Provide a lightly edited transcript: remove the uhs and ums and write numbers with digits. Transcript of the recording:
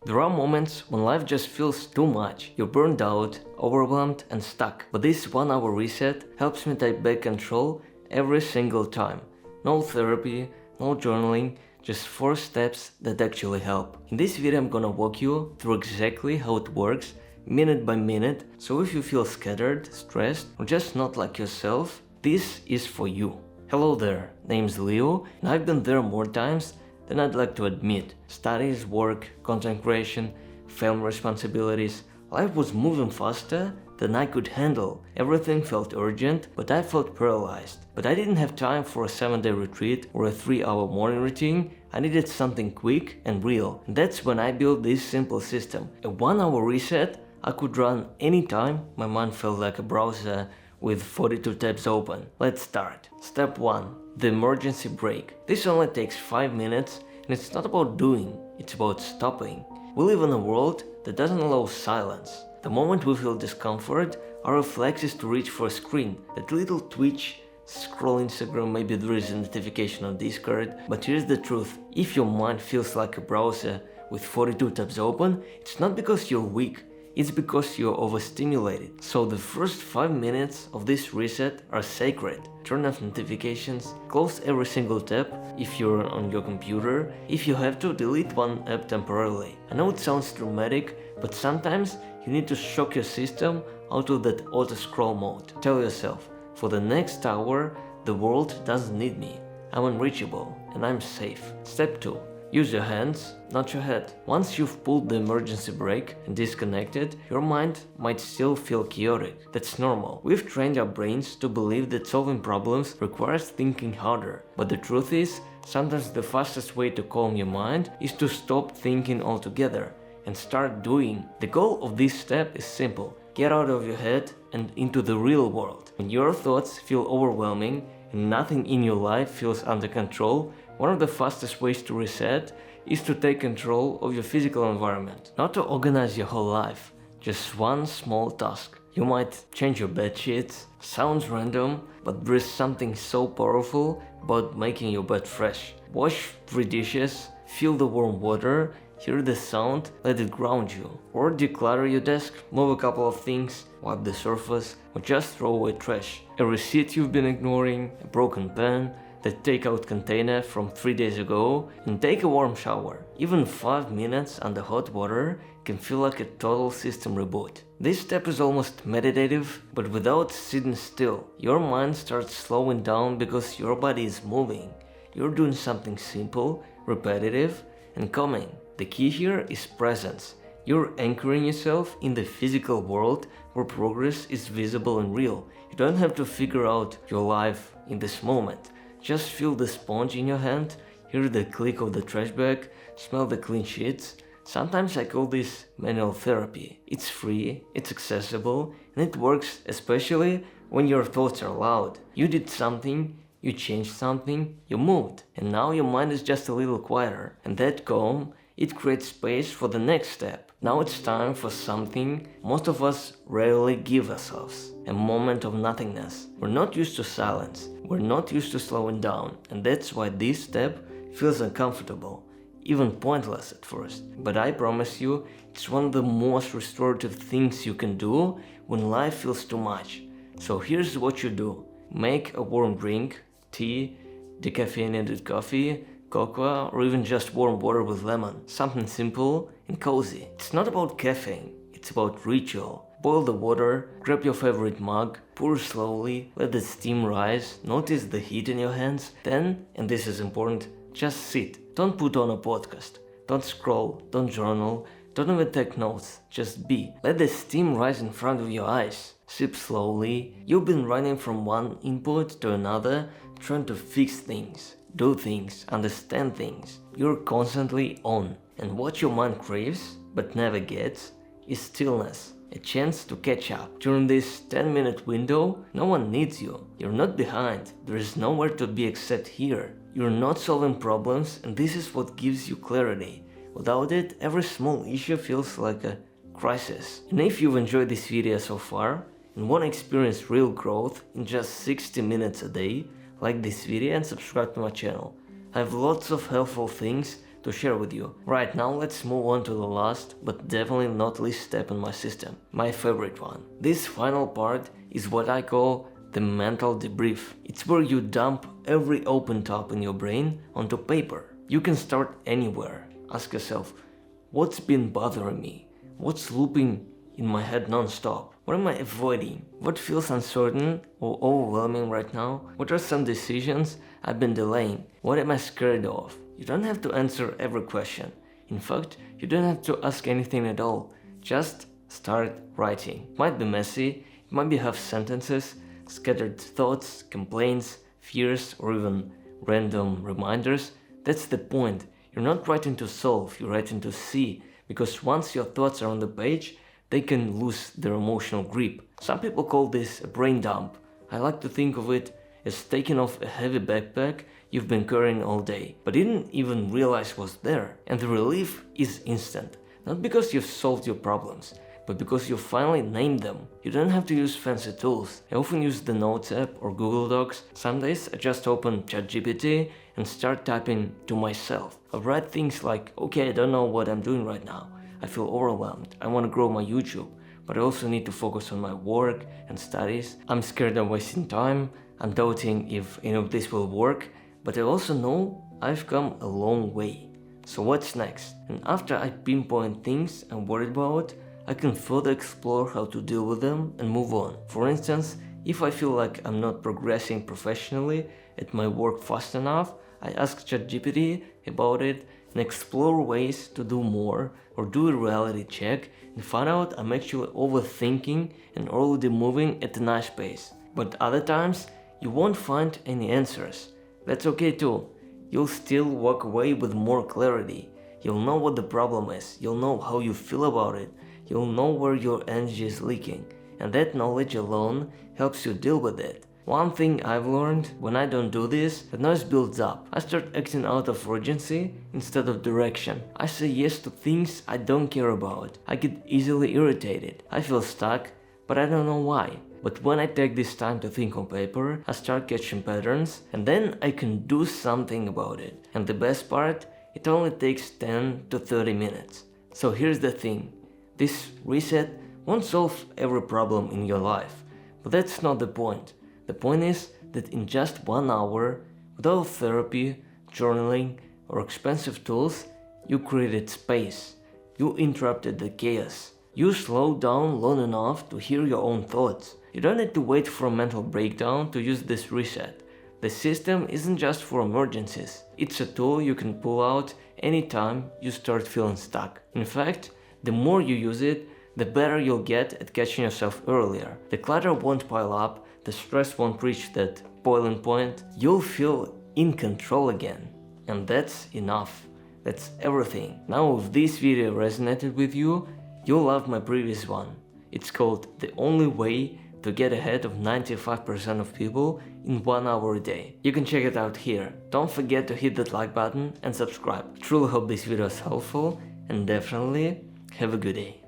There are moments when life just feels too much. You're burned out, overwhelmed and stuck. But this 1 hour reset helps me take back control every single time. No therapy, no journaling, just 4 steps that actually help. In this video I'm gonna walk you through exactly how it works, minute by minute, so if you feel scattered, stressed, or just not like yourself, this is for you. Hello there, name's Leo, and I've been there more times than I'd like to admit. Studies, work, content creation, family responsibilities, life was moving faster than I could handle. Everything felt urgent, but I felt paralyzed. But I didn't have time for a 7-day retreat or a 3-hour morning routine. I needed something quick and real. And that's when I built this simple system. A 1 hour reset I could run anytime my mind felt like a browser with 42 tabs open. Let's start. Step 1. The emergency brake. This only takes 5 minutes and it's not about doing, it's about stopping. We live in a world that doesn't allow silence. The moment we feel discomfort, our reflex is to reach for a screen. That little twitch, scroll Instagram, maybe there is a notification on Discord, but here's the truth. If your mind feels like a browser with 42 tabs open, it's not because you're weak. It's because you're overstimulated. So the first 5 minutes of this reset are sacred. Turn off notifications, close every single tab if you're on your computer. If you have to, delete one app temporarily. I know it sounds dramatic, but sometimes you need to shock your system out of that auto-scroll mode. Tell yourself, for the next hour, the world doesn't need me. I'm unreachable and I'm safe. Step 2. Use your hands, not your head. Once you've pulled the emergency brake and disconnected, your mind might still feel chaotic. That's normal. We've trained our brains to believe that solving problems requires thinking harder. But the truth is, sometimes the fastest way to calm your mind is to stop thinking altogether and start doing. The goal of this step is simple. Get out of your head and into the real world. When your thoughts feel overwhelming and nothing in your life feels under control, one of the fastest ways to reset is to take control of your physical environment. Not to organize your whole life, just one small task. You might change your bed sheets. Sounds random, but there is something so powerful about making your bed fresh. Wash 3 dishes, feel the warm water, hear the sound, let it ground you. Or declutter your desk, move a couple of things, wipe the surface, or just throw away trash. A receipt you've been ignoring, a broken pen, that takeout container from 3 days ago, and take a warm shower. Even 5 minutes under hot water can feel like a total system reboot. This step is almost meditative, but without sitting still. Your mind starts slowing down because your body is moving. You're doing something simple, repetitive, and calming. The key here is presence. You're anchoring yourself in the physical world where progress is visible and real. You don't have to figure out your life in this moment. Just feel the sponge in your hand, hear the click of the trash bag, smell the clean sheets. Sometimes I call this manual therapy. It's free, it's accessible, and it works especially when your thoughts are loud. You did something, you changed something, you moved, and now your mind is just a little quieter. And that calm, it creates space for the next step. Now it's time for something most of us rarely give ourselves. A moment of nothingness. We're not used to silence. We're not used to slowing down. And that's why this step feels uncomfortable, even pointless at first. But I promise you, it's one of the most restorative things you can do when life feels too much. So here's what you do. Make a warm drink, tea, decaffeinated coffee, cocoa, or even just warm water with lemon. Something simple and cozy. It's not about caffeine, it's about ritual. Boil the water, grab your favorite mug, pour slowly, let the steam rise, notice the heat in your hands. Then, and this is important, just sit. Don't put on a podcast. Don't scroll, don't journal, don't even take notes, just be. Let the steam rise in front of your eyes. Sip slowly. You've been running from one input to another, trying to fix things, do things, understand things. You're constantly on. And what your mind craves, but never gets, is stillness. A chance to catch up. During this 10-minute window, no one needs you. You're not behind. There is nowhere to be except here. You're not solving problems, and this is what gives you clarity. Without it, every small issue feels like a crisis. And if you've enjoyed this video so far and want to experience real growth in just 60 minutes a day, like this video and subscribe to my channel. I have lots of helpful things to share with you. Right now, let's move on to the last, but definitely not least step in my system, my favorite one. This final part is what I call the mental debrief. It's where you dump every open tab in your brain onto paper. You can start anywhere. Ask yourself, what's been bothering me? What's looping in my head non-stop? What am I avoiding? What feels uncertain or overwhelming right now? What are some decisions I've been delaying? What am I scared of? You don't have to answer every question. In fact, you don't have to ask anything at all. Just start writing. It might be messy, it might be half sentences, scattered thoughts, complaints, fears, or even random reminders. That's the point. You're not writing to solve, you're writing to see, because once your thoughts are on the page, they can lose their emotional grip. Some people call this a brain dump. I like to think of it as taking off a heavy backpack you've been carrying all day, but didn't even realize was there. And the relief is instant. Not because you've solved your problems, but because you finally named them. You don't have to use fancy tools. I often use the Notes app or Google Docs. Some days I just open ChatGPT and start typing to myself. I write things like, okay, I don't know what I'm doing right now. I feel overwhelmed. I want to grow my YouTube, but I also need to focus on my work and studies. I'm scared of wasting time. I'm doubting if any of this will work, but I also know I've come a long way. So what's next? And after I pinpoint things I'm worried about, I can further explore how to deal with them and move on. For instance, if I feel like I'm not progressing professionally at my work fast enough, I ask ChatGPT about it and explore ways to do more, or do a reality check and find out I'm actually overthinking and already moving at a nice pace. But other times, you won't find any answers. That's okay too. You'll still walk away with more clarity. You'll know what the problem is, you'll know how you feel about it, you'll know where your energy is leaking, and that knowledge alone helps you deal with it. One thing I've learned, when I don't do this, the noise builds up. I start acting out of urgency instead of direction. I say yes to things I don't care about. I get easily irritated. I feel stuck, but I don't know why. But when I take this time to think on paper, I start catching patterns, and then I can do something about it. And the best part, it only takes 10 to 30 minutes. So here's the thing. This reset won't solve every problem in your life, but that's not the point. The point is that in just 1 hour, without therapy, journaling, or expensive tools, you created space. You interrupted the chaos. You slowed down long enough to hear your own thoughts. You don't need to wait for a mental breakdown to use this reset. The system isn't just for emergencies. It's a tool you can pull out anytime you start feeling stuck. In fact, the more you use it, the better you'll get at catching yourself earlier. The clutter won't pile up, the stress won't reach that boiling point. You'll feel in control again. And that's enough. That's everything. Now if this video resonated with you, you'll love my previous one. It's called The Only Way to Get Ahead of 95% of People in 1 hour a day. You can check it out here. Don't forget to hit that like button and subscribe. Truly hope this video is helpful, and definitely have a good day.